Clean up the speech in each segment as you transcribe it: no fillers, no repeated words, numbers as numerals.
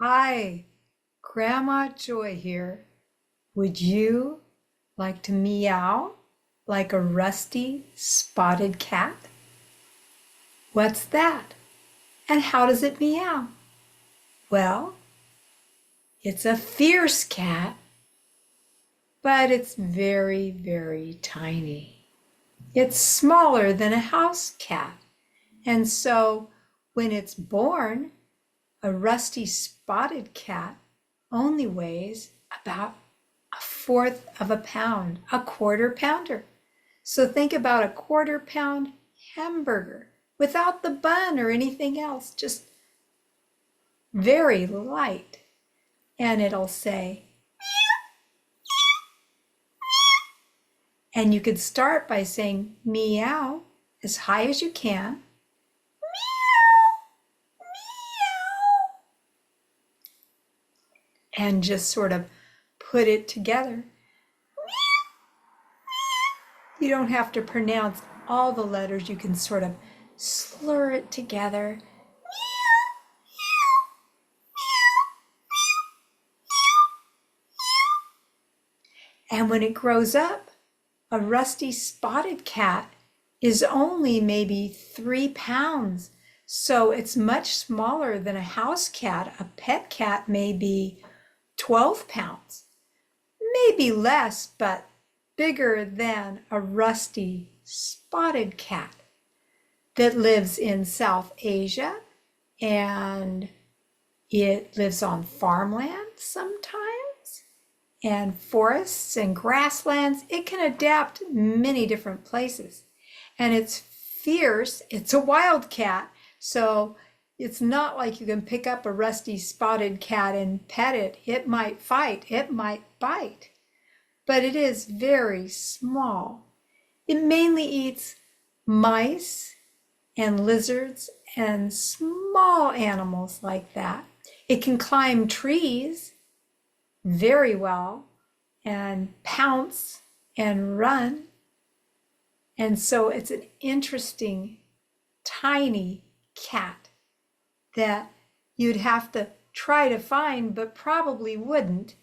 Hi, Grandma Joy here. Would you like to meow like a rusty spotted cat? What's that? And how does it meow? Well, it's a fierce cat, but it's very, very tiny. It's smaller than a house cat, and so when it's born, a rusty spotted cat only weighs about a fourth of a pound, a quarter pounder. So think about a quarter-pound hamburger without the bun or anything else, just very light. And it'll say, and you could start by saying meow as high as you can. And just sort of put it together. You don't have to pronounce all the letters. You can sort of slur it together. And when it grows up, a rusty spotted cat is only maybe 3 pounds. So it's much smaller than a house cat. A pet cat may be 12 pounds, maybe less, but bigger than a rusty spotted cat that lives in South Asia, and it lives on farmland sometimes, and forests and grasslands. It can adapt many different places, and it's fierce. It's a wild cat, so it's not like you can pick up a rusty spotted cat and pet it. It might fight, it might bite, but it is very small. It mainly eats mice and lizards and small animals like that. It can climb trees very well and pounce and run. And so it's an interesting, tiny cat that you'd have to try to find, but probably wouldn't,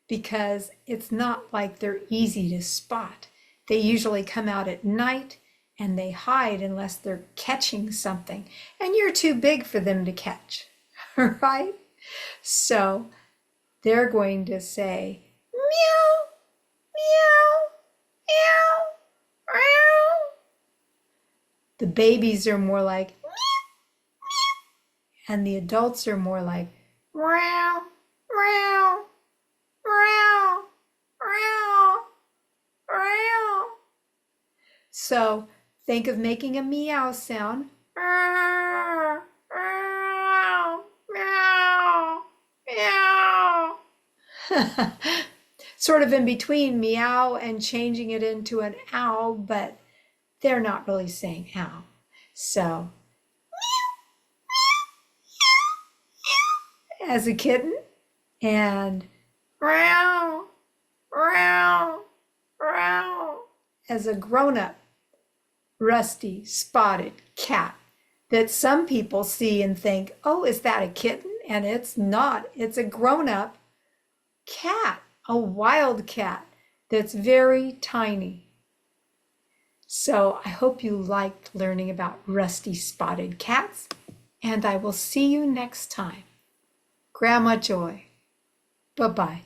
because it's not like they're easy to spot. They usually come out at night and they hide unless they're catching something, and you're too big for them to catch, right? So they're going to say, meow, meow, meow, meow. The babies are more like, and the adults are more like meow, meow, meow, meow, meow. So think of making a meow sound. Meow, meow, meow. Sort of in between meow and changing it into an ow, but they're not really saying ow. So as a kitten, and meow, meow, meow as a grown-up rusty spotted cat that some people see and think, oh, is that a kitten? And it's not. It's a grown-up cat, a wild cat that's very tiny. So I hope you liked learning about rusty spotted cats, and I will see you next time. Grandma Joy. Bye-bye.